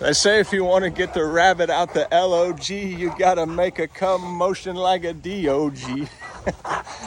They say if you want to get the rabbit out the LOG, you gotta make a commotion like a DOG.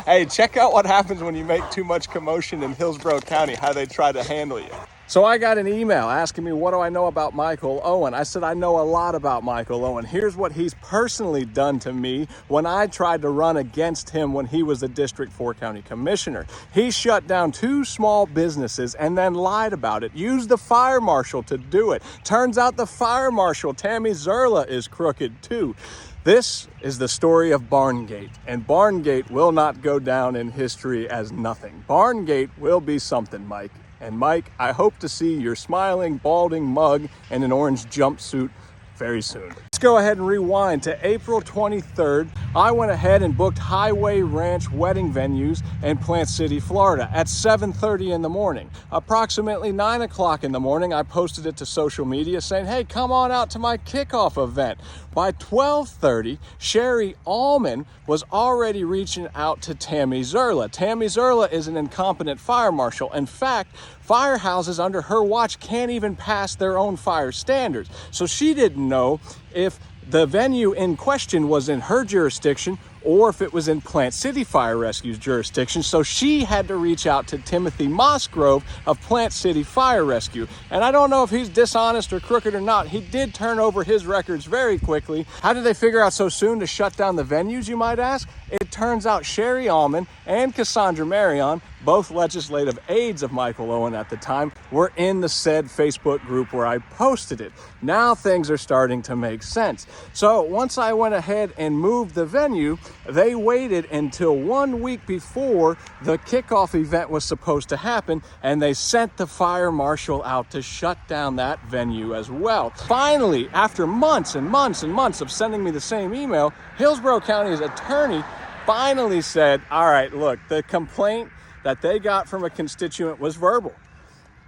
Hey, check out what happens when you make too much commotion in Hillsborough County, how they try to handle you. So I got an email asking me, what do I know about Michael Owen? I said, I know a lot about Michael Owen. Here's what he's personally done to me when I tried to run against him when he was a District 4 County Commissioner. He shut down 2 small businesses and then lied about it. Used the fire marshal to do it. Turns out the fire marshal, Tammy Zerla, is crooked too. This is the story of Barngate, and Barngate will not go down in history as nothing. Barngate will be something, Mike. And Mike, I hope to see your smiling, balding mug in an orange jumpsuit very soon. Let's go ahead and rewind to April 23rd. I went ahead and booked Highway Ranch wedding venues in Plant City, Florida at 7:30 in the morning. Approximately 9 o'clock in the morning, I posted it to social media saying, hey, come on out to my kickoff event. By 12:30, Sherry Allman was already reaching out to Tammy Zerla. Tammy Zerla is an incompetent fire marshal. In fact, firehouses under her watch can't even pass their own fire standards. So she didn't know if the venue in question was in her jurisdiction or if it was in Plant City Fire Rescue's jurisdiction. So she had to reach out to Timothy Mossgrove of Plant City Fire Rescue. And I don't know if he's dishonest or crooked or not. He did turn over his records very quickly. How did they figure out so soon to shut down the venues, you might ask? It turns out Sherry Allman and Cassandra Marion, both legislative aides of Michael Owen at the time, were in the said Facebook group where I posted it. Now things are starting to make sense. So once I went ahead and moved the venue, they waited until 1 week before the kickoff event was supposed to happen, and they sent the fire marshal out to shut down that venue as well. Finally, after months and months and months of sending me the same email, Hillsborough County's attorney finally said, all right, look, the complaint that they got from a constituent was verbal.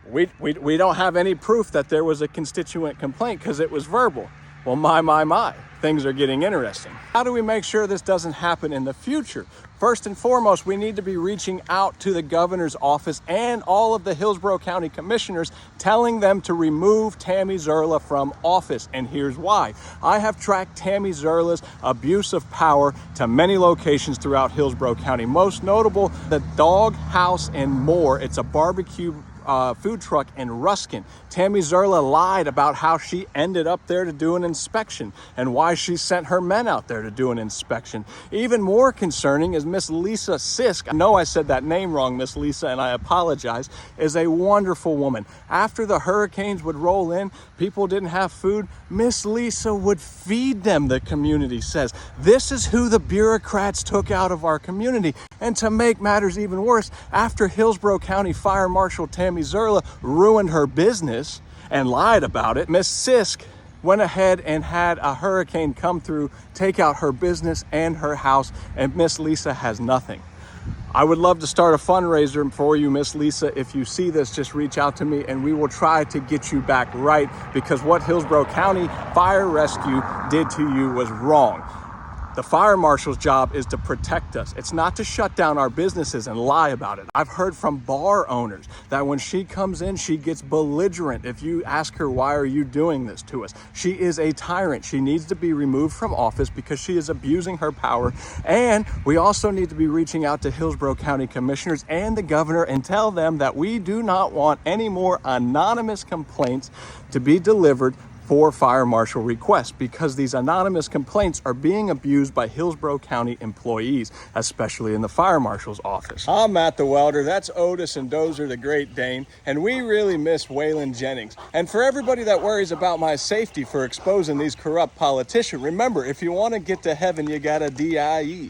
We don't have any proof that there was a constituent complaint because it was verbal. Well, my, things are getting interesting. How do we make sure this doesn't happen in the future? First and foremost, we need to be reaching out to the governor's office and all of the Hillsborough County commissioners, telling them to remove Tammy Zerla from office. And here's why. I have tracked Tammy Zerla's abuse of power to many locations throughout Hillsborough County. Most notable, the Dog House and More. It's a barbecue food truck in Ruskin. Tammy Zerla lied about how she ended up there to do an inspection and why she sent her men out there to do an inspection. Even more concerning is Miss Lisa Sisk. I know I said that name wrong, Miss Lisa, and I apologize, is a wonderful woman. After the hurricanes would roll in, people didn't have food, Miss Lisa would feed them, the community says. This is who the bureaucrats took out of our community. And to make matters even worse, after Hillsborough County Fire Marshal Tammy Zerla ruined her business and lied about it, Miss Sisk went ahead and had a hurricane come through, take out her business and her house, and Miss Lisa has nothing. I would love to start a fundraiser for you, Miss Lisa. If you see this, just reach out to me and we will try to get you back right, because what Hillsborough County Fire Rescue did to you was wrong. The fire marshal's job is to protect us. It's not to shut down our businesses and lie about it. I've heard from bar owners that when she comes in, she gets belligerent. If you ask her, why are you doing this to us? She is a tyrant. She needs to be removed from office because she is abusing her power. And we also need to be reaching out to Hillsborough County commissioners and the governor and tell them that we do not want any more anonymous complaints to be delivered for fire marshal requests, because these anonymous complaints are being abused by Hillsborough County employees, especially in the fire marshal's office. I'm Matt the Welder, that's Otis and Dozer the Great Dane, and we really miss Waylon Jennings. And for everybody that worries about my safety for exposing these corrupt politicians, remember, if you want to get to heaven, you gotta DIE.